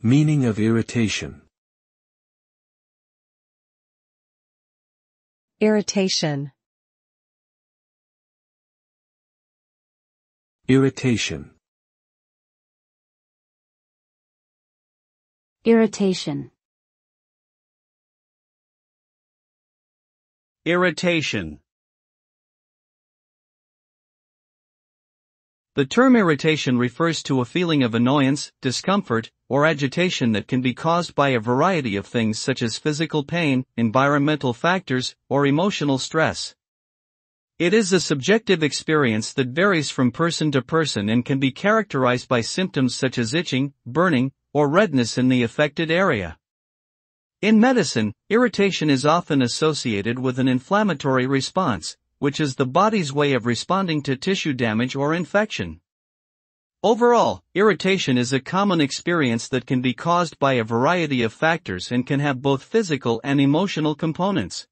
Meaning of irritation. Irritation. Irritation. Irritation. Irritation. The term irritation refers to a feeling of annoyance, discomfort, or agitation that can be caused by a variety of things such as physical pain, environmental factors, or emotional stress. It is a subjective experience that varies from person to person and can be characterized by symptoms such as itching, burning, or redness in the affected area. In medicine, irritation is often associated with an inflammatory response, which is the body's way of responding to tissue damage or infection. Overall, irritation is a common experience that can be caused by a variety of factors and can have both physical and emotional components.